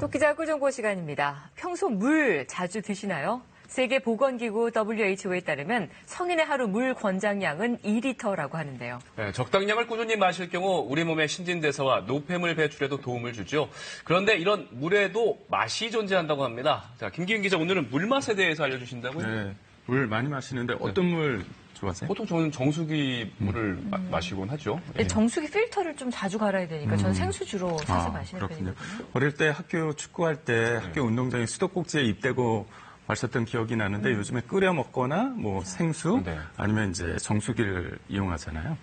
토끼자 꿀정보 시간입니다. 평소 물 자주 드시나요? 세계보건기구 WHO에 따르면 성인의 하루 물 권장량은 2리터라고 하는데요. 네, 적당량을 꾸준히 마실 경우 우리 몸의 신진대사와 노폐물 배출에도 도움을 주죠. 그런데 이런 물에도 맛이 존재한다고 합니다. 자, 김기훈 기자, 오늘은 물맛에 대해서 알려주신다고요? 네, 물 많이 마시는데 어떤 물 좋아하세요? 보통 저는 정수기 물을 마시곤 하죠. 네, 정수기 필터를 좀 자주 갈아야 되니까 저는 생수 주로 사서 마시는 그렇군요. 편이거든요. 어릴 때 학교 축구할 때 학교 운동장에 수도꼭지에 입대고 마셨던 기억이 나는데 요즘에 끓여 먹거나 뭐 생수 아니면 이제 정수기를 이용하잖아요.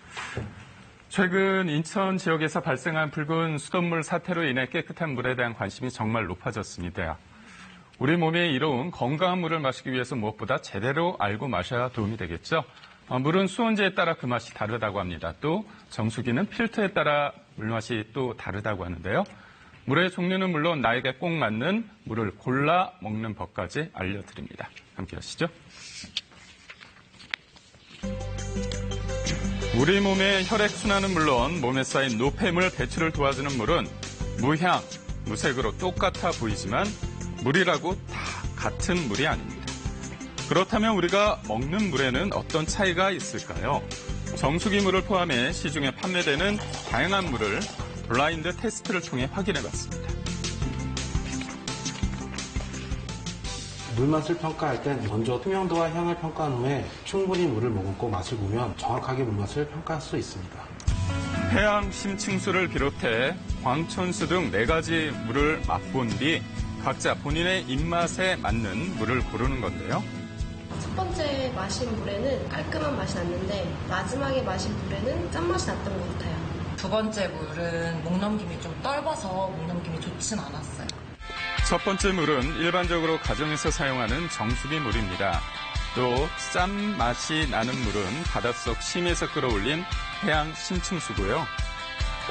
최근 인천 지역에서 발생한 붉은 수돗물 사태로 인해 깨끗한 물에 대한 관심이 정말 높아졌습니다. 우리 몸에 이로운 건강한 물을 마시기 위해서 무엇보다 제대로 알고 마셔야 도움이 되겠죠. 물은 수온제에 따라 그 맛이 다르다고 합니다. 또 정수기는 필터에 따라 물맛이 또 다르다고 하는데요. 물의 종류는 물론 나에게 꼭 맞는 물을 골라 먹는 법까지 알려드립니다. 함께 하시죠. 우리 몸의 혈액순환은 물론 몸에 쌓인 노폐물 배출을 도와주는 물은 무향, 무색으로 똑같아 보이지만 물이라고 다 같은 물이 아닙니다. 그렇다면 우리가 먹는 물에는 어떤 차이가 있을까요? 정수기 물을 포함해 시중에 판매되는 다양한 물을 블라인드 테스트를 통해 확인해봤습니다. 물맛을 평가할 땐 먼저 투명도와 향을 평가한 후에 충분히 물을 머금고 맛을 보면 정확하게 물맛을 평가할 수 있습니다. 해양 심층수를 비롯해 광천수 등 4가지 물을 맛본 뒤 각자 본인의 입맛에 맞는 물을 고르는 건데요. 첫 번째 마신 물에는 깔끔한 맛이 났는데 마지막에 마신 물에는 짠맛이 났던 것 같아요. 두 번째 물은 목 넘김이 좀 떫어서 목 넘김이 좋진 않았어요. 첫 번째 물은 일반적으로 가정에서 사용하는 정수기 물입니다. 또 짠맛이 나는 물은 바닷속 심에서 끌어올린 해양 심층수고요.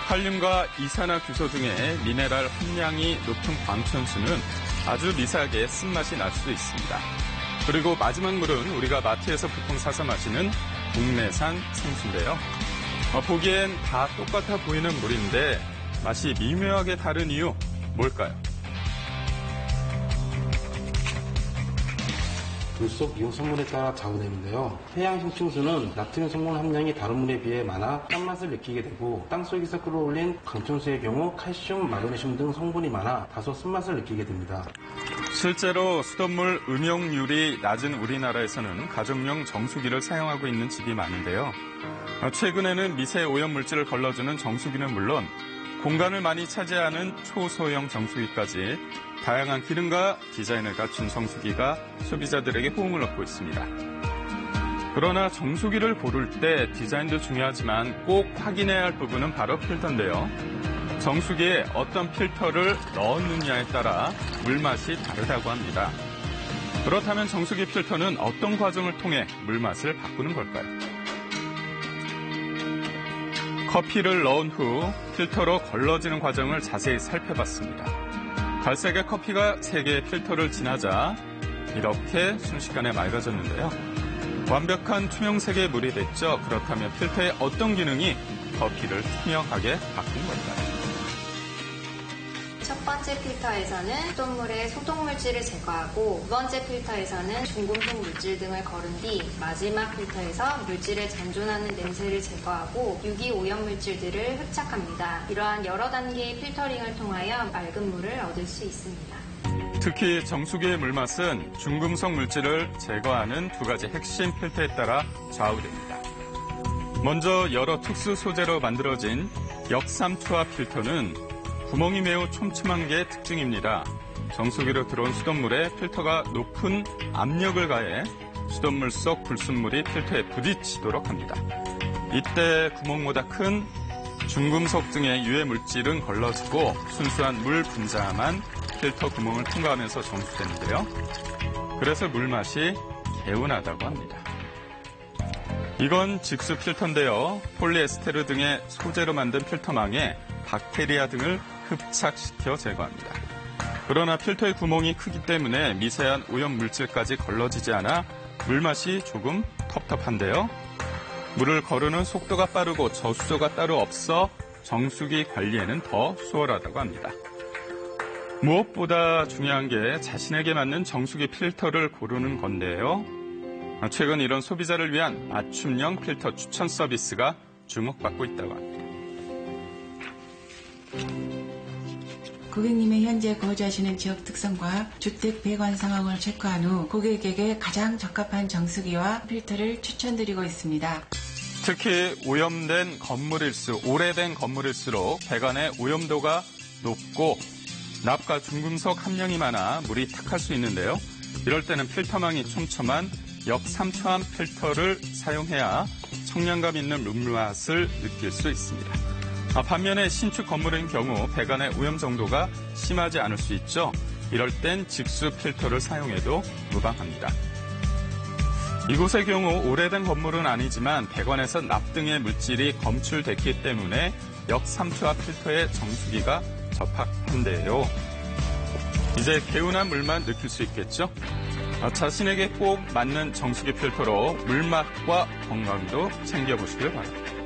칼륨과 이산화규소 등의 미네랄 함량이 높은 광천수는 아주 미세하게 쓴맛이 날 수도 있습니다. 그리고 마지막 물은 우리가 마트에서 보통 사서 마시는 국내산 생수인데요. 보기엔 다 똑같아 보이는 물인데 맛이 미묘하게 다른 이유 뭘까요? 물 속 이온 성분에 따라 좌우되는데요. 해양 심층수는 나트륨 성분 함량이 다른 물에 비해 많아 짠맛을 느끼게 되고 땅속에서 끌어올린 광천수의 경우 칼슘, 마그네슘 등 성분이 많아 다소 쓴맛을 느끼게 됩니다. 실제로 수돗물 음용률이 낮은 우리나라에서는 가정용 정수기를 사용하고 있는 집이 많은데요. 최근에는 미세 오염물질을 걸러주는 정수기는 물론 공간을 많이 차지하는 초소형 정수기까지 다양한 기능과 디자인을 갖춘 정수기가 소비자들에게 호응을 얻고 있습니다. 그러나 정수기를 고를 때 디자인도 중요하지만 꼭 확인해야 할 부분은 바로 필터인데요. 정수기에 어떤 필터를 넣었느냐에 따라 물맛이 다르다고 합니다. 그렇다면 정수기 필터는 어떤 과정을 통해 물맛을 바꾸는 걸까요? 커피를 넣은 후 필터로 걸러지는 과정을 자세히 살펴봤습니다. 갈색의 커피가 3개의 필터를 지나자 이렇게 순식간에 맑아졌는데요. 완벽한 투명색의 물이 됐죠. 그렇다면 필터의 어떤 기능이 커피를 투명하게 바꾼 걸까요? 첫 번째 필터에서는 수돗물의 소독물질을 제거하고 두 번째 필터에서는 중금속 물질 등을 거른 뒤 마지막 필터에서 물질을 잔존하는 냄새를 제거하고 유기 오염 물질들을 흡착합니다. 이러한 여러 단계의 필터링을 통하여 맑은 물을 얻을 수 있습니다. 특히 정수기의 물맛은 중금속 물질을 제거하는 2가지 핵심 필터에 따라 좌우됩니다. 먼저 여러 특수 소재로 만들어진 역삼투압 필터는 구멍이 매우 촘촘한 게 특징입니다. 정수기로 들어온 수돗물에 필터가 높은 압력을 가해 수돗물 속 불순물이 필터에 부딪히도록 합니다. 이때 구멍보다 큰 중금속 등의 유해 물질은 걸러지고 순수한 물 분자만 필터 구멍을 통과하면서 정수되는데요. 그래서 물맛이 개운하다고 합니다. 이건 직수 필터인데요. 폴리에스테르 등의 소재로 만든 필터망에 박테리아 등을 흡착시켜 제거합니다. 그러나 필터의 구멍이 크기 때문에 미세한 오염 물질까지 걸러지지 않아 물맛이 조금 텁텁한데요. 물을 거르는 속도가 빠르고 저수조가 따로 없어 정수기 관리에는 더 수월하다고 합니다. 무엇보다 중요한 게 자신에게 맞는 정수기 필터를 고르는 건데요. 최근 이런 소비자를 위한 맞춤형 필터 추천 서비스가 주목받고 있다고 합니다. 고객님의 현재 거주하시는 지역 특성과 주택 배관 상황을 체크한 후 고객에게 가장 적합한 정수기와 필터를 추천드리고 있습니다. 특히 오염된 건물일수, 오래된 건물일수록 배관의 오염도가 높고 납과 중금속 함량이 많아 물이 탁할 수 있는데요. 이럴 때는 필터망이 촘촘한 역삼투압 필터를 사용해야 청량감 있는 물맛을 느낄 수 있습니다. 반면에 신축 건물인 경우 배관의 오염 정도가 심하지 않을 수 있죠. 이럴 땐 직수 필터를 사용해도 무방합니다. 이곳의 경우 오래된 건물은 아니지만 배관에서 납 등의 물질이 검출됐기 때문에 역삼투압 필터의 정수기가 적합한데요. 이제 개운한 물만 느낄 수 있겠죠? 자신에게 꼭 맞는 정수기 필터로 물맛과 건강도 챙겨보시길 바랍니다.